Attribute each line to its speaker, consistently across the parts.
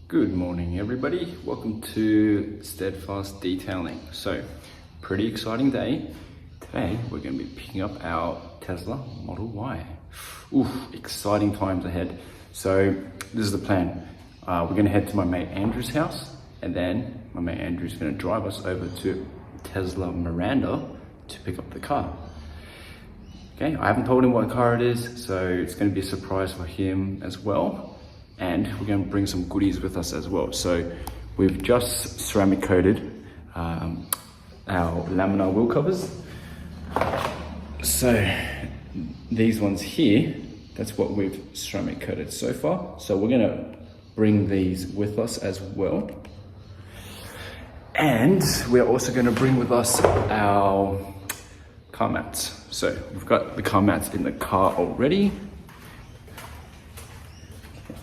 Speaker 1: Good morning everybody, welcome to Steadfast Detailing. So, pretty exciting day. Today we're going to be picking up our Tesla Model Y. Oof, exciting times ahead. So this is the plan. We're going to head to my mate Andrew's house, and then my mate Andrew's going to drive us over to Tesla Miranda to pick up the car. Okay, I haven't told him what car it is, so it's going to be a surprise for him as well. And we're going to bring some goodies with us as well. So we've just ceramic coated our laminar wheel covers. So these ones here, that's what we've ceramic coated so far. So we're going to bring these with us as well. And we're also going to bring with us our car mats. So we've got the car mats in the car already.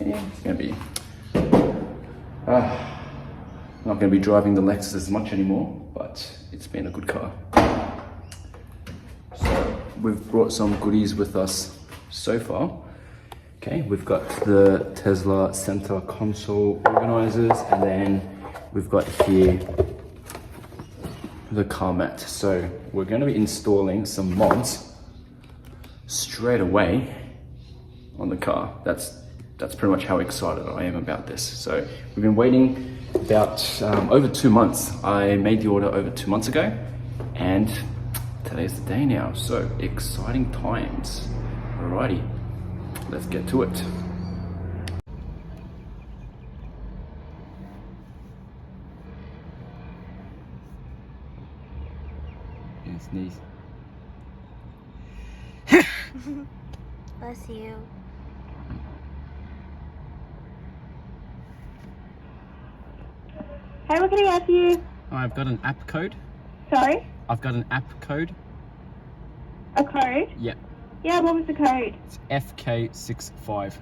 Speaker 1: It's going to be not going to be driving the Lexus as much anymore, but it's been a good car. So we've brought some goodies with us so far. Okay, we've got the Tesla center console organizers, and then we've got here the car mat. So we're going to be installing some mods straight away on the car. That's pretty much how excited I am about this. So we've been waiting about over 2 months. I made the order over 2 months ago, and today's the day now. So exciting times. Alrighty, let's get to it. And sneeze.
Speaker 2: Bless you.
Speaker 3: Hey, what can I help you?
Speaker 1: I've got an app code.
Speaker 3: Sorry?
Speaker 1: I've got an app code.
Speaker 3: A code?
Speaker 1: Yep.
Speaker 3: Yeah, what was the code?
Speaker 1: It's FK65.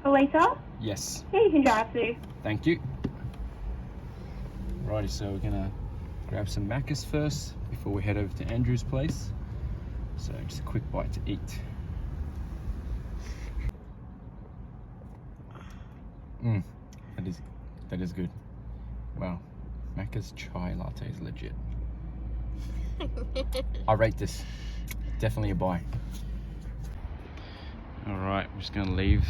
Speaker 3: For Lisa?
Speaker 1: Yes.
Speaker 3: Yeah, you can drive through.
Speaker 1: Thank you. Righty, so we're gonna grab some Macca's first before we head over to Andrew's place. So just a quick bite to eat. That is good. Wow, Macca's chai latte is legit. I rate this. Definitely a buy. Alright, we're just gonna leave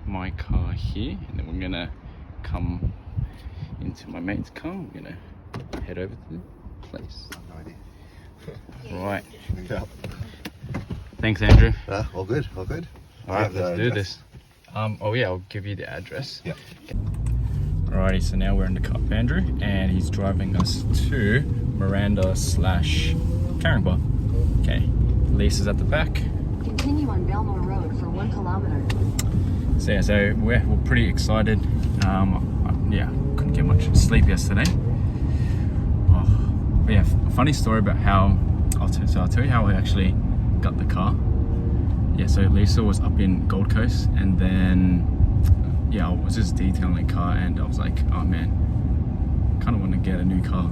Speaker 1: my car here, and then we're gonna come into my mate's car. We're gonna head over to the place.
Speaker 4: No idea.
Speaker 1: Right.
Speaker 4: Yeah.
Speaker 1: Thanks, Andrew.
Speaker 4: All good, all good.
Speaker 1: Alright, let's do this. Oh yeah, I'll give you the address.
Speaker 4: Yeah.
Speaker 1: Alrighty, so now we're in the car with Andrew, and he's driving us to Miranda / Caringbah. Okay, Lisa's at the back.
Speaker 5: Continue on Belmore Road for 1 kilometer.
Speaker 1: So yeah, so we're pretty excited. Yeah, couldn't get much sleep yesterday. But yeah, funny story about how, I'll tell you how I actually got the car. Yeah, so Lisa was up in Gold Coast, and then yeah, I was just detailing a car, and I was like, oh man, kind of want to get a new car.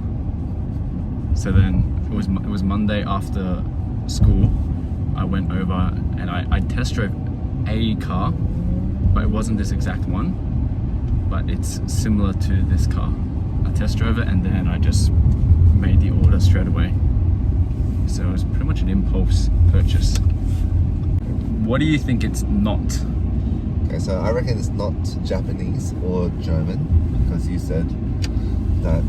Speaker 1: So then it was Monday after school. I went over and I test drove a car, but it wasn't this exact one, but it's similar to this car. I test drove it, and then I just made the order straight away. So it was pretty much an impulse purchase. What do you think it's not?
Speaker 4: Okay, so I reckon it's not Japanese or German, because you said that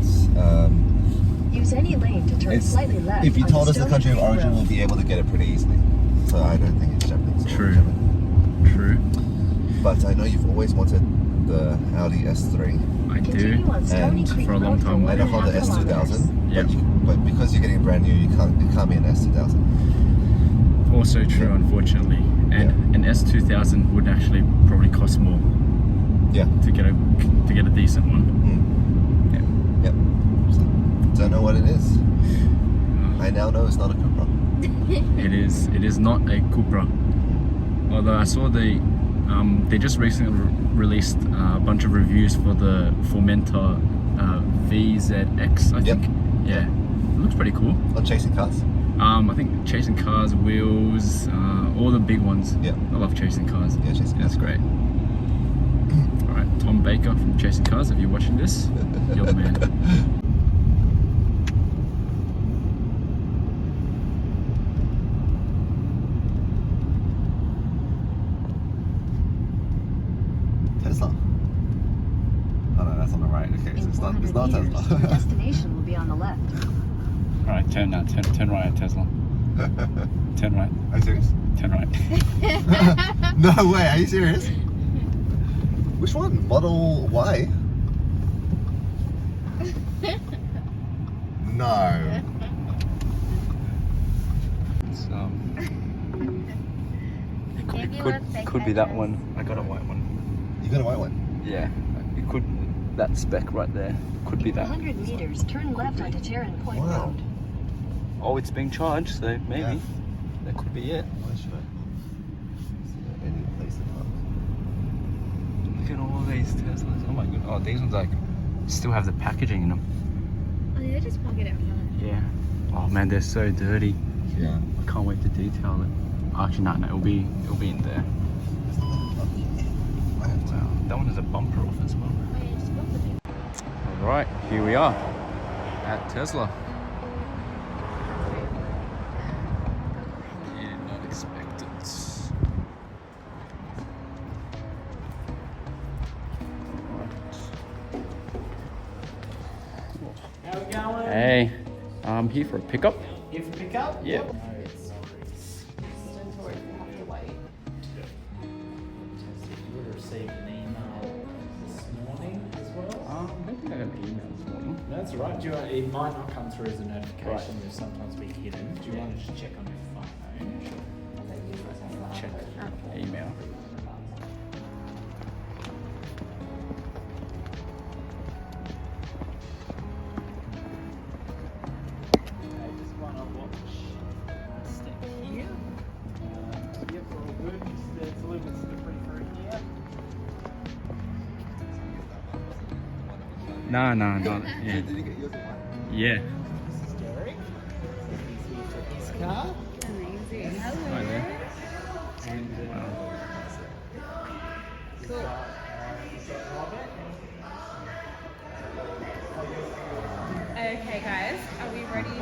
Speaker 5: Use any lane to turn slightly left.
Speaker 4: if you told us the
Speaker 5: Stony
Speaker 4: country of
Speaker 5: Creek
Speaker 4: origin,
Speaker 5: Road.
Speaker 4: we'll be able to get it pretty easily. So I don't think it's Japanese or
Speaker 1: True.
Speaker 4: German.
Speaker 1: True.
Speaker 4: But I know you've always wanted the Audi S3
Speaker 1: I do.
Speaker 5: Continue on Stony
Speaker 4: And
Speaker 5: Creek
Speaker 1: for a long
Speaker 5: Road
Speaker 1: time,
Speaker 5: for
Speaker 4: and a
Speaker 5: 1.5
Speaker 4: Honda
Speaker 5: kilometers.
Speaker 4: S2000.
Speaker 1: Yep.
Speaker 4: But because you're getting brand new, it can't be an S2000.
Speaker 1: Also true, unfortunately. And an S2000 would actually probably cost more
Speaker 4: Yeah.
Speaker 1: to get a decent one.
Speaker 4: Mm.
Speaker 1: Yeah.
Speaker 4: Yep. So, don't know what it is. I now know it's not a Cupra.
Speaker 1: It is not a Cupra. Although I saw they just recently released a bunch of reviews for the Formentor VZX, I think. Yeah, it looks pretty cool.
Speaker 4: On Chasing Cars.
Speaker 1: I think chasing cars, wheels, all the big ones.
Speaker 4: Yeah.
Speaker 1: I love chasing cars.
Speaker 4: Yeah, chasing
Speaker 1: That's
Speaker 4: cars.
Speaker 1: great. All right, Tom Baker from Chasing Cars. If you're watching this, you're the man.
Speaker 4: Tesla. Oh no, that's on the right. Okay, so
Speaker 5: In
Speaker 4: it's not
Speaker 5: 400 meters,
Speaker 4: Tesla.
Speaker 5: your destination will be on the left.
Speaker 1: Alright, turn right at Tesla. Turn right.
Speaker 4: Are you serious?
Speaker 1: Turn right.
Speaker 4: No way, are you serious? Which one? Model Y? No.
Speaker 1: It's, it could be that one. I got a white one.
Speaker 4: You got a white one?
Speaker 1: Yeah, it could. That spec right there could be
Speaker 5: In
Speaker 1: that.
Speaker 5: 100 meters, turn left onto Tarrant Point
Speaker 4: Wow.
Speaker 5: Road.
Speaker 1: Oh, it's being charged, so maybe
Speaker 4: Yeah.
Speaker 1: that could be it.
Speaker 4: Why should I? Is there any place to park?
Speaker 1: Look at all these Teslas. Oh my god. Oh, these ones like still have the packaging in them.
Speaker 2: Oh yeah, just plug it out front.
Speaker 1: Yeah. Oh man, they're so dirty.
Speaker 4: Yeah.
Speaker 1: I can't wait to detail it. Actually, no, it'll be in there.
Speaker 4: I have to.
Speaker 1: Wow, that one has a bumper off as well.
Speaker 2: Oh yeah, just plug it in.
Speaker 1: All right, here we are at Tesla. Yeah, not expected.
Speaker 6: How we going?
Speaker 1: Hey, I'm here for a pickup.
Speaker 6: If you pick up?
Speaker 1: Yeah.
Speaker 6: No, it's sorry. You would have received an email this morning as well.
Speaker 1: I don't think I got an email this morning.
Speaker 6: No, that's all right. Do you want, it might not come through as a notification. They'll sometimes be hidden. Do you want to just check on your phone?
Speaker 1: Check email.
Speaker 6: I just want to watch step here. Yep, we're all good. There's a little bit slippery through here.
Speaker 1: No. Yeah.
Speaker 4: Did you get yours in white?
Speaker 1: Yeah.
Speaker 6: This is Derek. He's here for his car.
Speaker 2: Amazing.
Speaker 1: Hi there.
Speaker 6: And
Speaker 2: Cool.
Speaker 6: Robert.
Speaker 7: Okay guys, are we ready to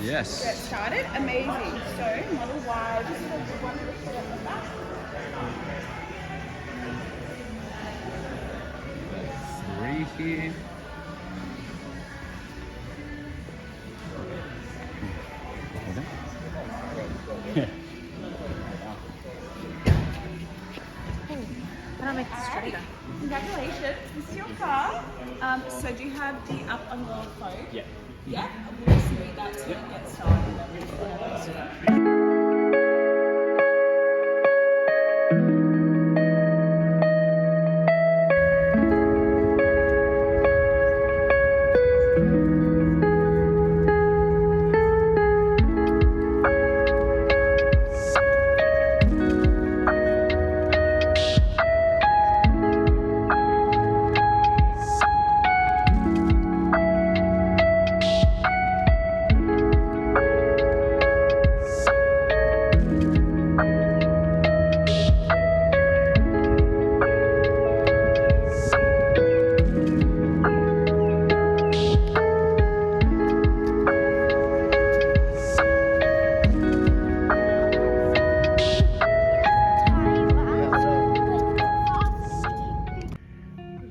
Speaker 1: Yes.
Speaker 7: get started? Amazing. So, Model Y, just hold the one foot at the back.
Speaker 1: Three here. Yeah.
Speaker 2: Can I make this straighter?
Speaker 7: Congratulations, this is your car. So do you have the app on your phone?
Speaker 1: Yeah.
Speaker 7: Yeah? We'll just need that to get started.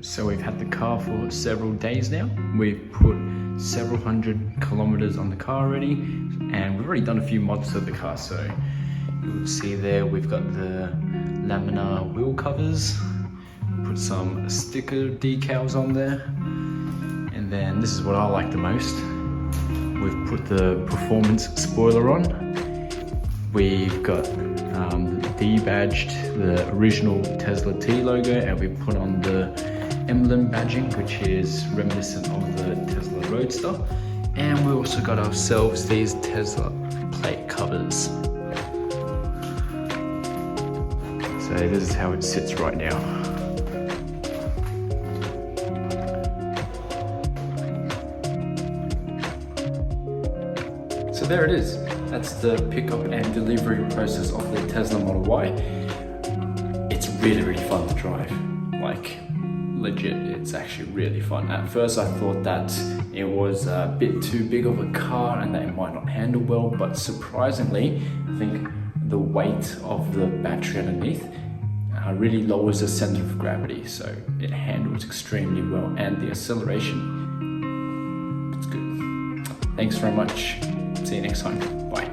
Speaker 1: So we've had the car for several days now. We've put several hundred kilometers on the car already, and we've already done a few mods to the car. So you'll see there we've got the Laminar wheel covers, put some sticker decals on there, and then this is what I like the most. We've put the performance spoiler on. We've got debadged the original Tesla T logo, and we put on the emblem badging, which is reminiscent of the Tesla Roadster. And we also got ourselves these Tesla plate covers. So this is how it sits right now. So there it is. That's the pickup and delivery process of the Tesla Model Y. It's really fun to drive. Like,
Speaker 8: legit, it's actually really fun. At first I thought that it was a bit too big of a car and that it might not handle well, but surprisingly, I think the weight of the battery underneath really lowers the center of gravity, so it handles extremely well, and the acceleration, it's good. Thanks very much. See you next time. Bye.